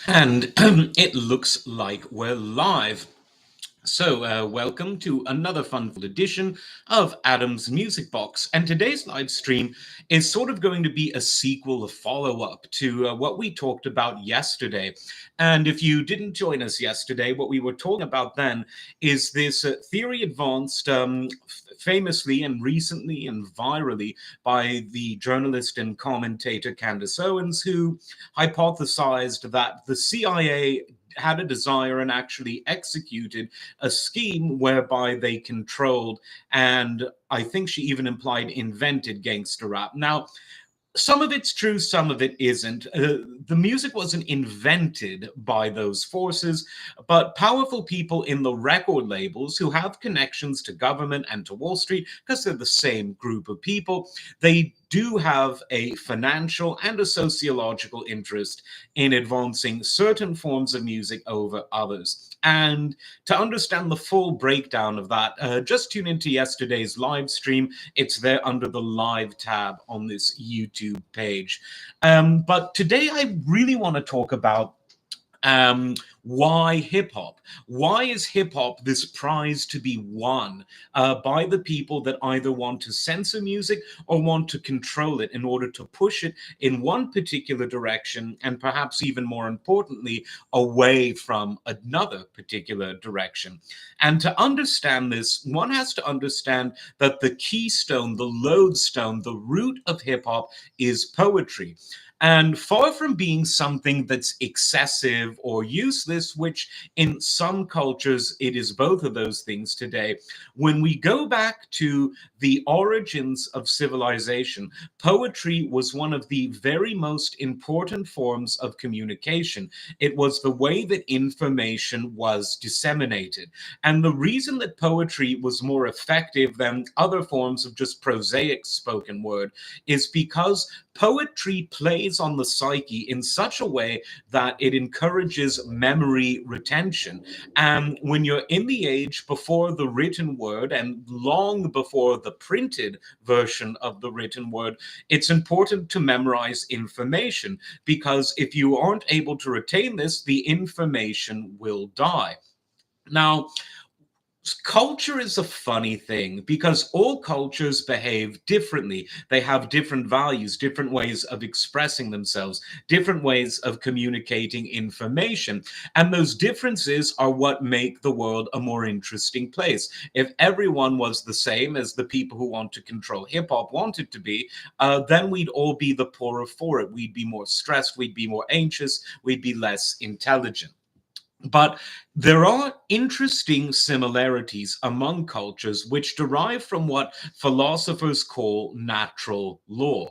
And it looks like we're live. So, welcome to another fun edition of Adam's Music Box. And today's live stream is sort of going to be a sequel, a follow up to what we talked about yesterday. And if you didn't join us yesterday, what we were talking about then is this theory advanced famously and recently and virally by the journalist and commentator Candace Owens, who hypothesized that the CIA had a desire and actually executed a scheme whereby they controlled, and I think she even implied invented, gangster rap. Now, some of it's true, some of it isn't. The music wasn't invented by those forces, but powerful people in the record labels who have connections to government and to Wall Street, because they're the same group of people, they do have a financial and a sociological interest in advancing certain forms of music over others. And to understand the full breakdown of that, just tune into yesterday's live stream. It's there under the live tab on this YouTube page. But today I really want to talk about um, why hip hop? Why is hip hop this prize to be won by the people that either want to censor music or want to control it in order to push it in one particular direction, and perhaps even more importantly, away from another particular direction? And to understand this, one has to understand that the keystone, the lodestone, the root of hip hop is poetry. And far from being something that's excessive or useless, which in some cultures it is both of those things today, when we go back to the origins of civilization, poetry was one of the very most important forms of communication. It was the way that information was disseminated. And the reason that poetry was more effective than other forms of just prosaic spoken word is because poetry plays on the psyche in such a way that it encourages memory retention. And when you're in the age before the written word and long before the printed version of the written word, it's important to memorize information, because if you aren't able to retain this, the information will die. Now, culture is a funny thing because all cultures behave differently. They have different values, different ways of expressing themselves, different ways of communicating information. And those differences are what make the world a more interesting place. If everyone was the same as the people who want to control hip hop wanted to be, then we'd all be the poorer for it. We'd be more stressed, we'd be more anxious, we'd be less intelligent. But there are interesting similarities among cultures which derive from what philosophers call natural law.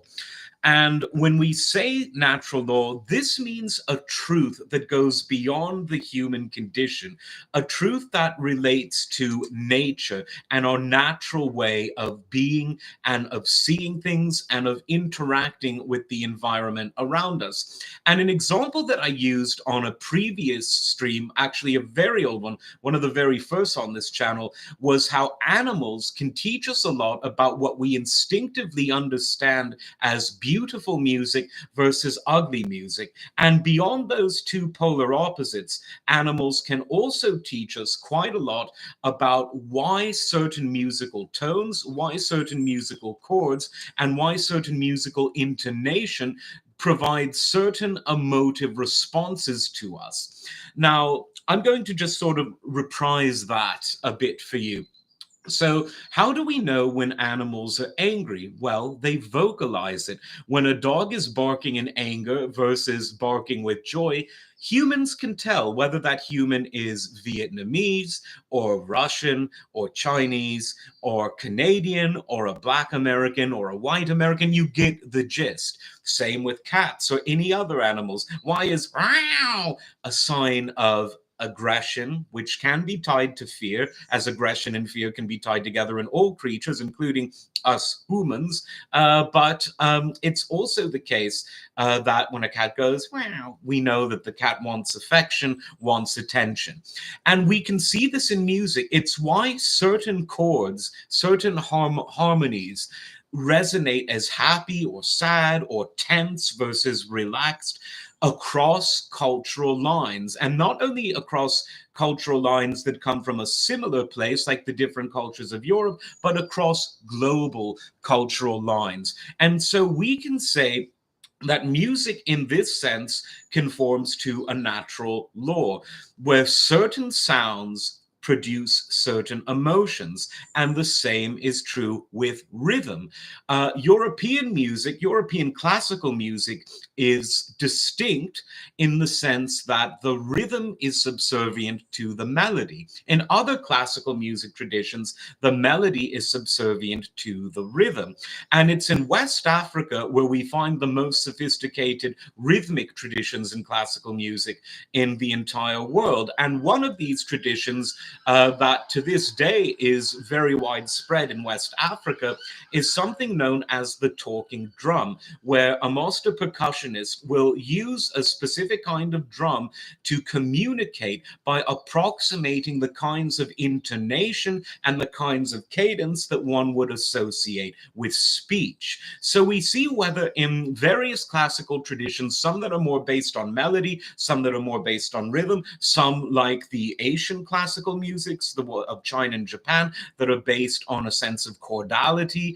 And when we say natural law, this means a truth that goes beyond the human condition, a truth that relates to nature and our natural way of being and of seeing things and of interacting with the environment around us. And an example that I used on a previous stream, actually a very old one of the very first on this channel, was how animals can teach us a lot about what we instinctively understand as beautiful music versus ugly music. And beyond those two polar opposites, animals can also teach us quite a lot about why certain musical tones, why certain musical chords, and why certain musical intonation provide certain emotive responses to us. Now, I'm going to just sort of reprise that a bit for you. So, how do we know when animals are angry? Well, they vocalize it. When a dog is barking in anger versus barking with joy, humans can tell whether that human is Vietnamese or Russian or Chinese or Canadian or a Black American or a white American. You get the gist. Same with cats or any other animals. Why is "meow" a sign of aggression, which can be tied to fear, as aggression and fear can be tied together in all creatures, including us humans. But it's also the case that when a cat goes, wow, we know that the cat wants affection, wants attention. And we can see this in music. It's why certain chords, certain harmonies, resonate as happy or sad or tense versus relaxed. across cultural lines, and not only across cultural lines that come from a similar place, like the different cultures of Europe, but across global cultural lines. And so we can say that music, in this sense, conforms to a natural law where certain sounds produce certain emotions. And the same is true with rhythm. European music, European classical music, is distinct in the sense that the rhythm is subservient to the melody. In other classical music traditions, the melody is subservient to the rhythm. And it's in West Africa where we find the most sophisticated rhythmic traditions in classical music in the entire world. And one of these traditions that to this day is very widespread in West Africa is something known as the talking drum, where a master percussionist will use a specific kind of drum to communicate by approximating the kinds of intonation and the kinds of cadence that one would associate with speech. So we see whether in various classical traditions, some that are more based on melody, some that are more based on rhythm, some like the Asian classical musics of China and Japan that are based on a sense of chordality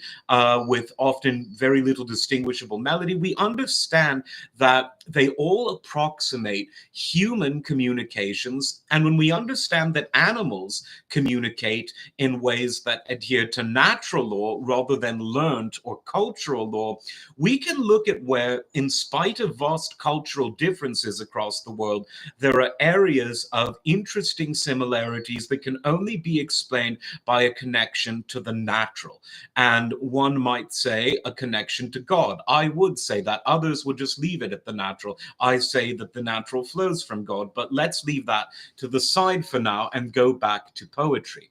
with often very little distinguishable melody, we understand that they all approximate human communications. And when we understand that animals communicate in ways that adhere to natural law rather than learned or cultural law, we can look at where, in spite of vast cultural differences across the world, there are areas of interesting similarities that can only be explained by a connection to the natural. And one might say a connection to God. I would say that. Others would just leave it at the natural. I say that the natural flows from God, but let's leave that to the side for now and go back to poetry.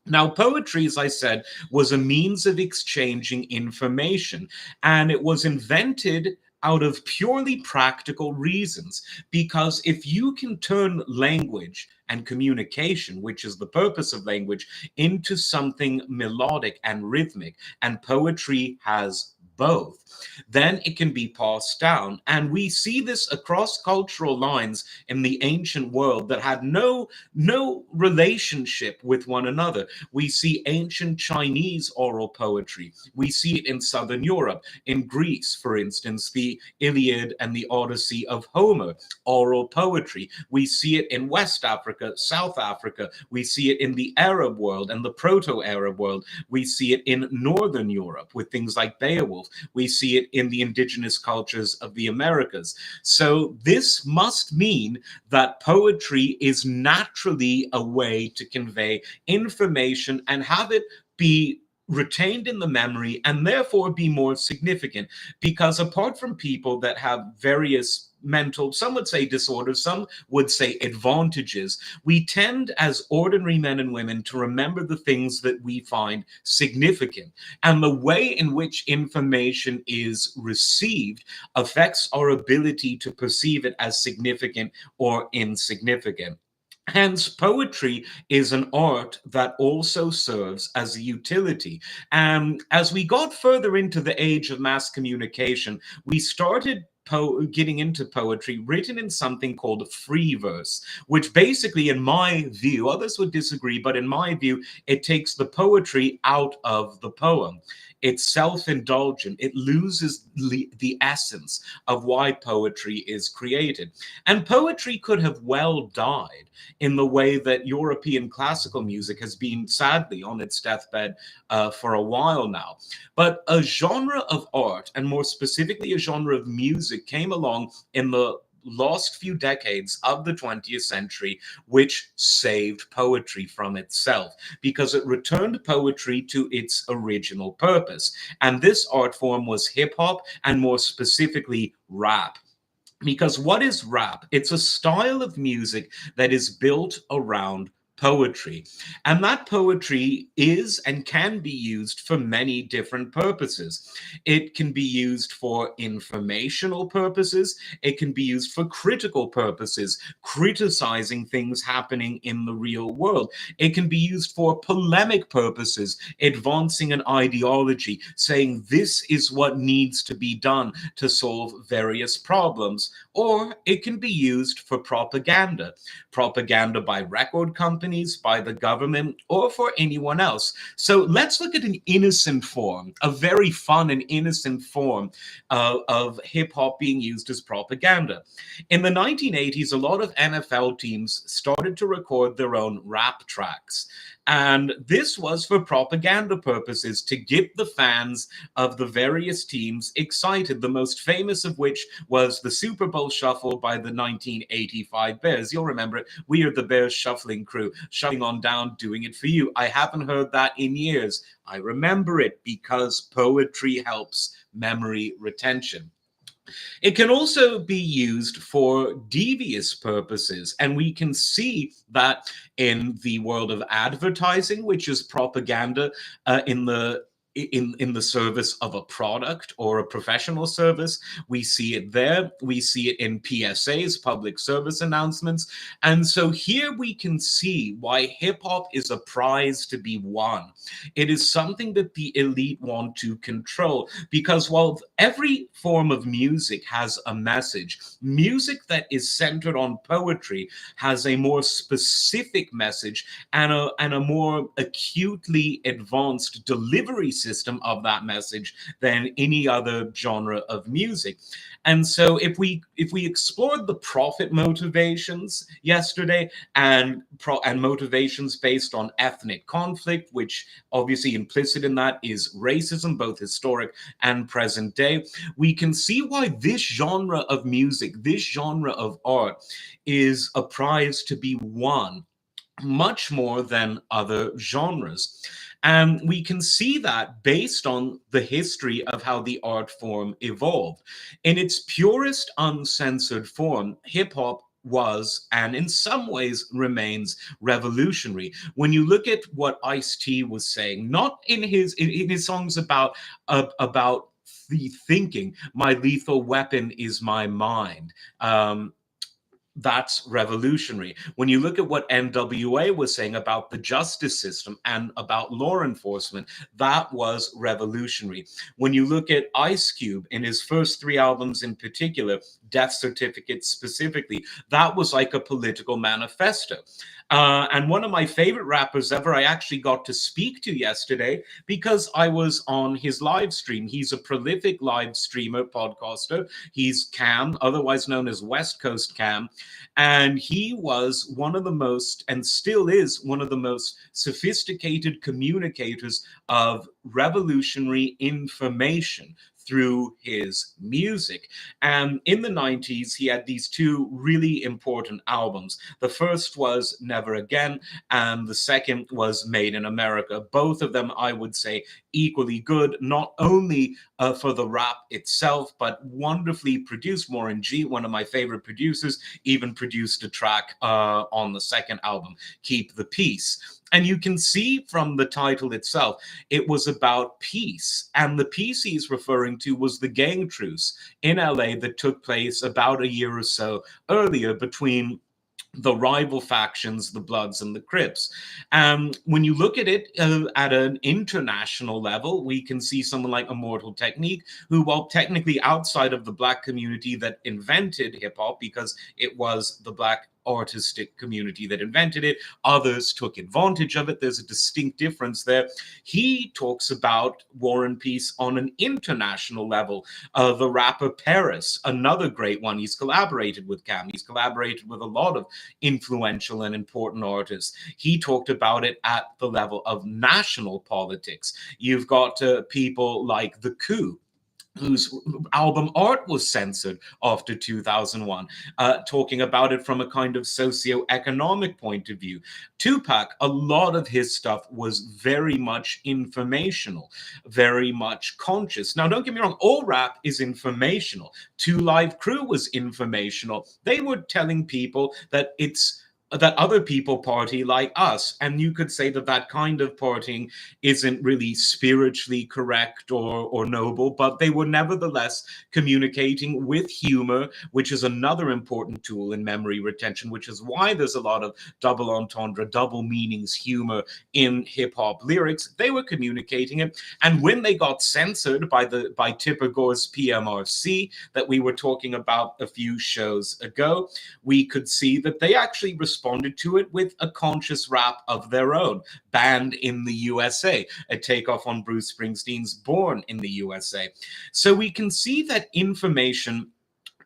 Now, poetry, as I said, was a means of exchanging information, and it was invented out of purely practical reasons. Because if you can turn language and communication, which is the purpose of language, into something melodic and rhythmic, and poetry has both, then it can be passed down. And we see this across cultural lines in the ancient world that had no relationship with one another. We see ancient Chinese oral poetry. We see it in Southern Europe. In Greece, for instance, the Iliad and the Odyssey of Homer, oral poetry. We see it in West Africa, South Africa. We see it in the Arab world and the Proto-Arab world. We see it in Northern Europe with things like Beowulf. We see it in the indigenous cultures of the Americas. So this must mean that poetry is naturally a way to convey information and have it be retained in the memory and therefore be more significant. Because apart from people that have various mental, some would say disorders, some would say advantages, we tend as ordinary men and women to remember the things that we find significant. And the way in which information is received affects our ability to perceive it as significant or insignificant. Hence, poetry is an art that also serves as a utility. And as we got further into the age of mass communication, we started getting into poetry written in something called free verse, which basically, in my view, others would disagree, but in my view, it takes the poetry out of the poem. It's self-indulgent. It loses the essence of why poetry is created. And poetry could have well died in the way that European classical music has been, sadly, on its deathbed for a while now. But a genre of art, and more specifically a genre of music, came along in the last few decades of the 20th century, which saved poetry from itself because it returned poetry to its original purpose. And this art form was hip hop, and more specifically, rap. Because what is rap? It's a style of music that is built around poetry. And that poetry is and can be used for many different purposes. It can be used for informational purposes, it can be used for critical purposes, criticizing things happening in the real world. It can be used for polemic purposes, advancing an ideology, saying this is what needs to be done to solve various problems. Or it can be used for propaganda by record companies, by the government, or for anyone else. So let's look at an innocent form, a very fun and innocent form of hip hop being used as propaganda. In the 1980s, a lot of NFL teams started to record their own rap tracks. And this was for propaganda purposes to get the fans of the various teams excited, the most famous of which was the Super Bowl Shuffle by the 1985 Bears. You'll remember it. We are the Bears Shuffling Crew, shuffling on down, doing it for you. I haven't heard that in years. I remember it because poetry helps memory retention. It can also be used for devious purposes, and we can see that in the world of advertising, which is propaganda in the service of a product or a professional service. We see it there. We see it in PSAs, public service announcements. And so here we can see why hip hop is a prize to be won. It is something that the elite want to control, because while every form of music has a message, music that is centered on poetry has a more specific message and a more acutely advanced delivery system of that message than any other genre of music. And so if we explored the profit motivations yesterday and motivations based on ethnic conflict, which obviously implicit in that is racism, both historic and present day, we can see why this genre of music, this genre of art, is a prize to be won much more than other genres. And we can see that based on the history of how the art form evolved. In its purest, uncensored form, hip hop was and in some ways remains revolutionary. When you look at what Ice-T was saying, not in his songs about the thinking, my lethal weapon is my mind. That's revolutionary. When you look at what NWA was saying about the justice system and about law enforcement, that was revolutionary. When you look at Ice Cube in his first three albums in particular, Death Certificate specifically, that was like a political manifesto. And one of my favorite rappers ever, I actually got to speak to yesterday because I was on his live stream. He's a prolific live streamer, podcaster. He's Cam, otherwise known as West Coast Cam. And he was one of the most, and still is one of the most sophisticated communicators of revolutionary information through his music. And in the 90s, he had these two really important albums. The first was Never Again, and the second was Made in America. Both of them, I would say, equally good, not only for the rap itself, but wonderfully produced. Warren G, one of my favorite producers, even produced a track on the second album, Keep the Peace. And you can see from the title itself, it was about peace. And the peace he's referring to was the gang truce in LA that took place about a year or so earlier between the rival factions, the Bloods and the Crips. When you look at it at an international level, we can see someone like Immortal Technique, who, while technically outside of the Black community that invented hip hop, because it was the Black artistic community that invented it, others took advantage of it. There's a distinct difference there. He talks about War and Peace on an international level. The rapper Paris, another great one. He's collaborated with Cam. He's collaborated with a lot of influential and important artists. He talked about it at the level of national politics. You've got people like The Coup, whose album Art was censored after 2001, talking about it from a kind of socio-economic point of view. Tupac, a lot of his stuff was very much informational, very much conscious. Now, don't get me wrong, all rap is informational. Two Live Crew was informational. They were telling people that it's that other people party like us. And you could say that that kind of partying isn't really spiritually correct or noble, but they were nevertheless communicating with humor, which is another important tool in memory retention, which is why there's a lot of double entendre, double meanings, humor in hip hop lyrics. They were communicating it. And when they got censored by Tipper Gore's PMRC that we were talking about a few shows ago, we could see that they actually responded to it with a conscious rap of their own, Banned in the USA, a takeoff on Bruce Springsteen's Born in the USA. So we can see that information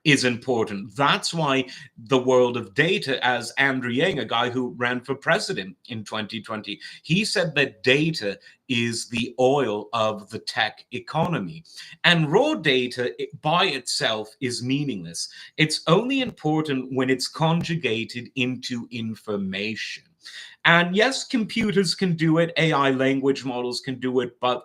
is important. That's why the world of data, as Andrew Yang, a guy who ran for president in 2020, he said that data is the oil of the tech economy. And raw data by itself is meaningless. It's only important when it's conjugated into information. And yes, computers can do it, AI language models can do it, but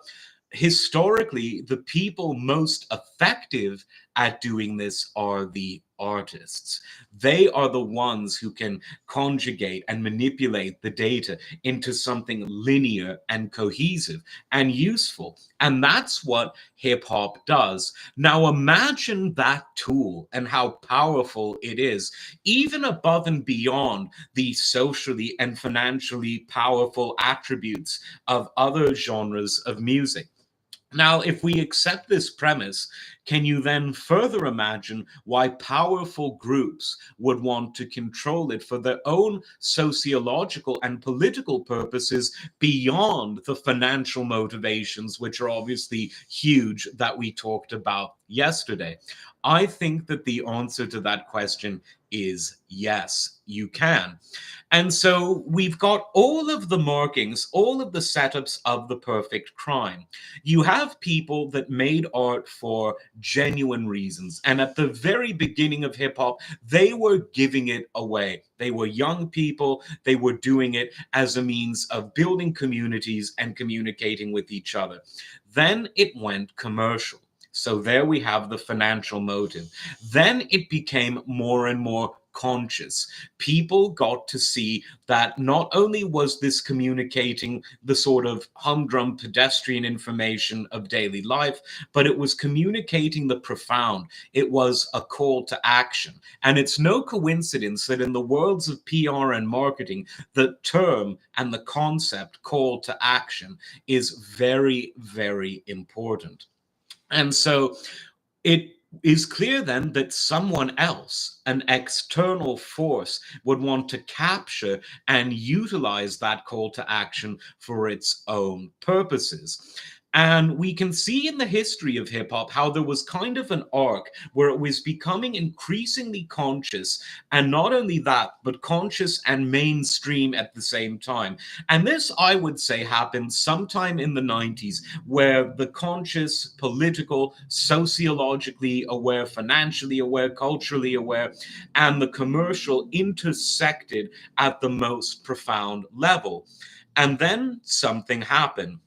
historically, the people most effective at doing this are the artists. They are the ones who can conjugate and manipulate the data into something linear and cohesive and useful. And that's what hip hop does. Now, imagine that tool and how powerful it is, even above and beyond the socially and financially powerful attributes of other genres of music. Now, if we accept this premise, can you then further imagine why powerful groups would want to control it for their own sociological and political purposes beyond the financial motivations, which are obviously huge, that we talked about yesterday? I think that the answer to that question is yes, you can. And so we've got all of the markings, all of the setups of the perfect crime. You have people that made art for genuine reasons. And at the very beginning of hip hop, they were giving it away. They were young people. They were doing it as a means of building communities and communicating with each other. Then it went commercial. So there we have the financial motive. Then it became more and more conscious. People got to see that not only was this communicating the sort of humdrum pedestrian information of daily life, but it was communicating the profound. It was a call to action. And it's no coincidence that in the worlds of PR and marketing, the term and the concept call to action is very, very important. And so it is clear then that someone else, an external force, would want to capture and utilize that call to action for its own purposes. And we can see in the history of hip hop how there was kind of an arc where it was becoming increasingly conscious. And not only that, but conscious and mainstream at the same time. And this, I would say, happened sometime in the 90s, where the conscious, political, sociologically aware, financially aware, culturally aware, and the commercial intersected at the most profound level. And then something happened.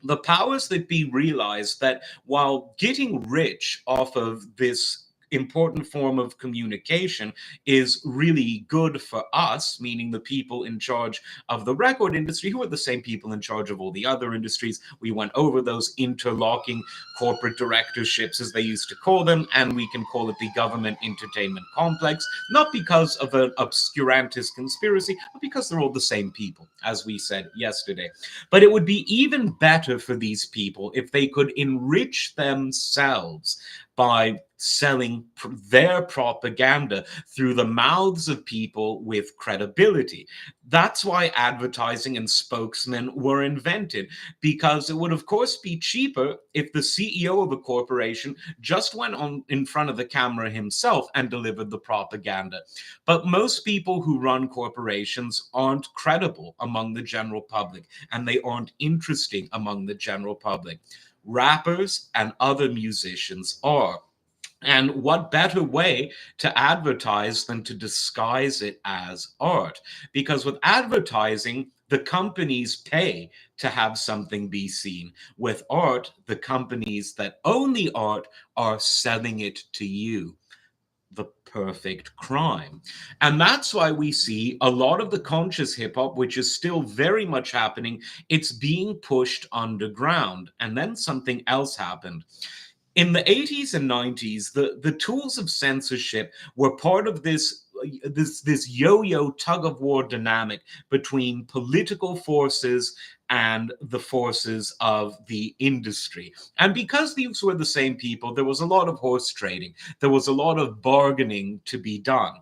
The powers that be realized that while getting rich off of this important form of communication is really good for us, meaning the people in charge of the record industry, who are the same people in charge of all the other industries. We went over those interlocking corporate directorships, as they used to call them, and we can call it the government entertainment complex, not because of an obscurantist conspiracy, but because they're all the same people, as we said yesterday. But it would be even better for these people if they could enrich themselves by selling their propaganda through the mouths of people with credibility. That's why advertising and spokesmen were invented, because it would, of course, be cheaper if the CEO of a corporation just went on in front of the camera himself and delivered the propaganda. But most people who run corporations aren't credible among the general public, and they aren't interesting among the general public. Rappers and other musicians are. And what better way to advertise than to disguise it as art? Because with advertising, the companies pay to have something be seen. With art, the companies that own the art are selling it to you. The perfect crime. And that's why we see a lot of the conscious hip hop, which is still very much happening, it's being pushed underground. And then something else happened. In the 80s and 90s, the tools of censorship were part of this yo-yo tug of war dynamic between political forces and the forces of the industry. And because these were the same people, there was a lot of horse trading. There was a lot of bargaining to be done.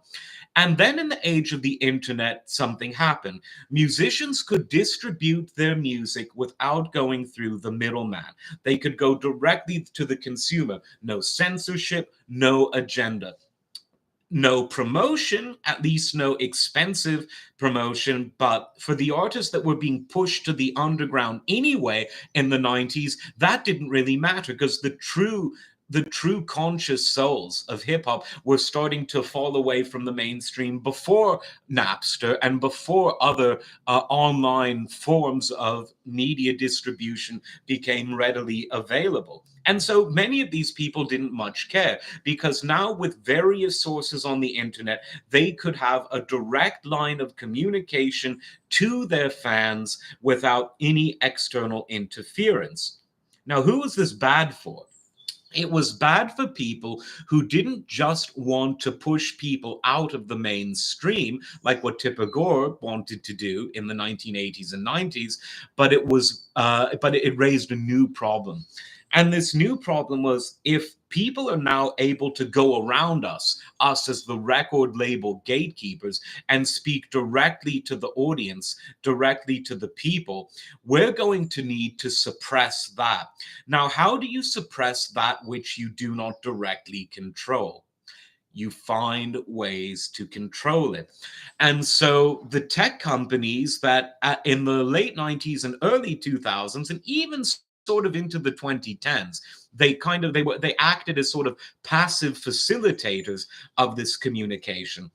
And then in the age of the internet, something happened. Musicians could distribute their music without going through the middleman. They could go directly to the consumer. No censorship, no agenda. No promotion, at least no expensive promotion. But for the artists that were being pushed to the underground anyway in the 90s, that didn't really matter because the true conscious souls of hip hop were starting to fall away from the mainstream before Napster and before other online forms of media distribution became readily available. And so many of these people didn't much care because now, with various sources on the internet, they could have a direct line of communication to their fans without any external interference. Now, who was this bad for? It was bad for people who didn't just want to push people out of the mainstream, like what Tipper Gore wanted to do in the 1980s and 90s, but it raised a new problem. And this new problem was, if people are now able to go around us as the record label gatekeepers, and speak directly to the audience, directly to the people, we're going to need to suppress that. Now, how do you suppress that which you do not directly control? You find ways to control it. And so the tech companies that in the late 90s and early 2000s, and even sort of into the 2010s, they acted as sort of passive facilitators of this communication.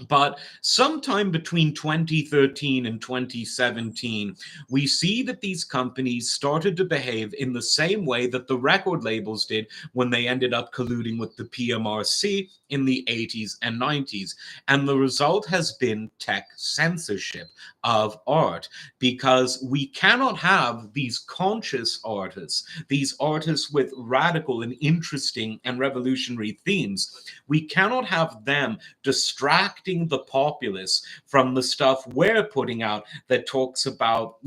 But sometime between 2013 and 2017, we see that these companies started to behave in the same way that the record labels did when they ended up colluding with the PMRC in the 80s and 90s. And the result has been tech censorship of art, because we cannot have these conscious artists, these artists with radical and interesting and revolutionary themes. We cannot have them distracting the populace from the stuff we're putting out that talks about,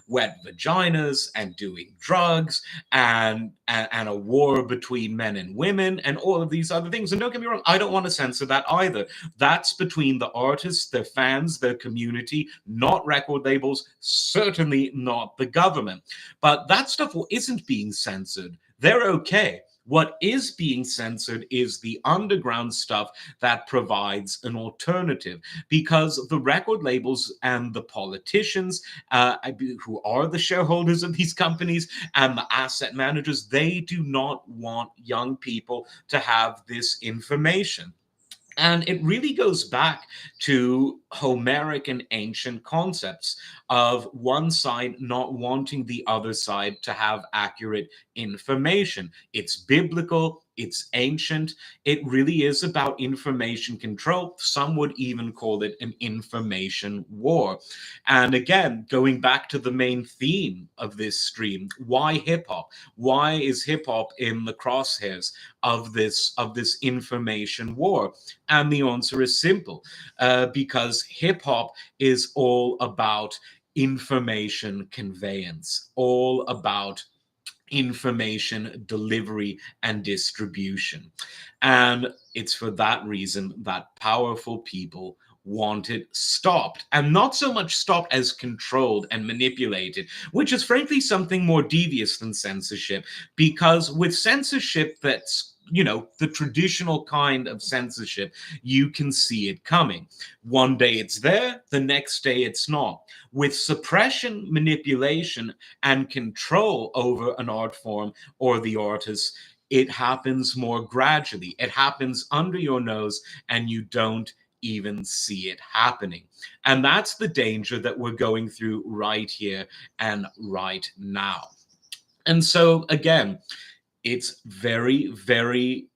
wet vaginas and doing drugs and a war between men and women and all of these other things. And don't get me wrong, I don't want to censor that either. That's between the artists, their fans, their community, not record labels, certainly not the government. But that stuff isn't being censored. They're okay. What is being censored is the underground stuff that provides an alternative, because the record labels and the politicians, who are the shareholders of these companies, and the asset managers, they do not want young people to have this information. And it really goes back to Homeric and ancient concepts of one side not wanting the other side to have accurate information. It's biblical, it's ancient. It really is about information control. Some would even call it an information war. And again, going back to the main theme of this stream, why hip hop? Why is hip hop in the crosshairs of this information war? And the answer is simple, because hip hop is all about information conveyance, all about information delivery and distribution. And it's for that reason that powerful people want it stopped, and not so much stopped as controlled and manipulated, which is frankly something more devious than censorship. Because with censorship, that's the traditional kind of censorship, you can see it coming. One day it's there, the next day it's not. With suppression, manipulation, and control over an art form or the artist, it happens more gradually. It happens under your nose, and you don't even see it happening. And that's the danger that we're going through right here and right now. And so, again, it's very, very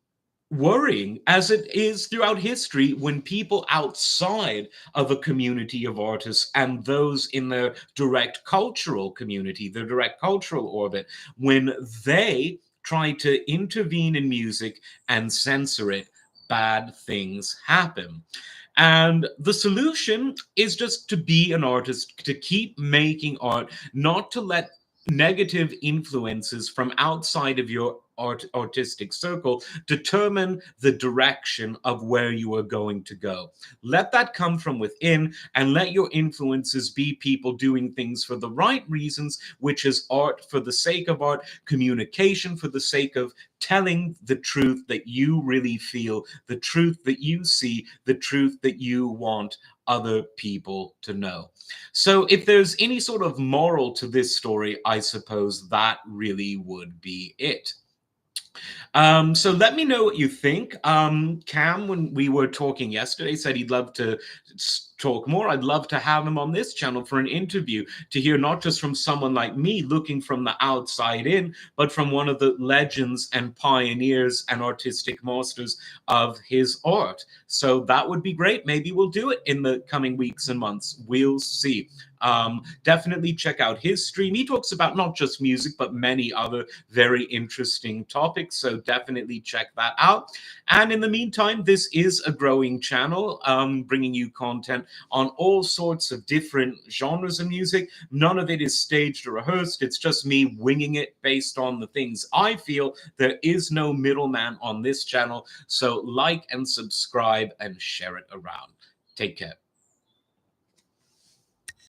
worrying as it is throughout history when people outside of a community of artists and those in the direct cultural community, the direct cultural orbit, when they try to intervene in music and censor it, bad things happen. And the solution is just to be an artist, to keep making art, not to let negative influences from outside of your artistic circle determine the direction of where you are going to go. Let that come from within, and let your influences be people doing things for the right reasons, which is art for the sake of art, communication for the sake of telling the truth that you really feel, the truth that you see, the truth that you want other people to know. So, if there's any sort of moral to this story, I suppose that really would be it. So let me know what you think. Cam, when we were talking yesterday, said he'd love to talk more. I'd love to have him on this channel for an interview to hear not just from someone like me looking from the outside in, but from one of the legends and pioneers and artistic masters of his art. So that would be great. Maybe we'll do it in the coming weeks and months. We'll see. Definitely check out his stream. He talks about not just music, but many other very interesting topics. So definitely check that out. And in the meantime, this is a growing channel, bringing you content on all sorts of different genres of music. None of it is staged or rehearsed. It's just me winging it based on the things I feel. There is no middleman on this channel. So like and subscribe and share it around. Take care.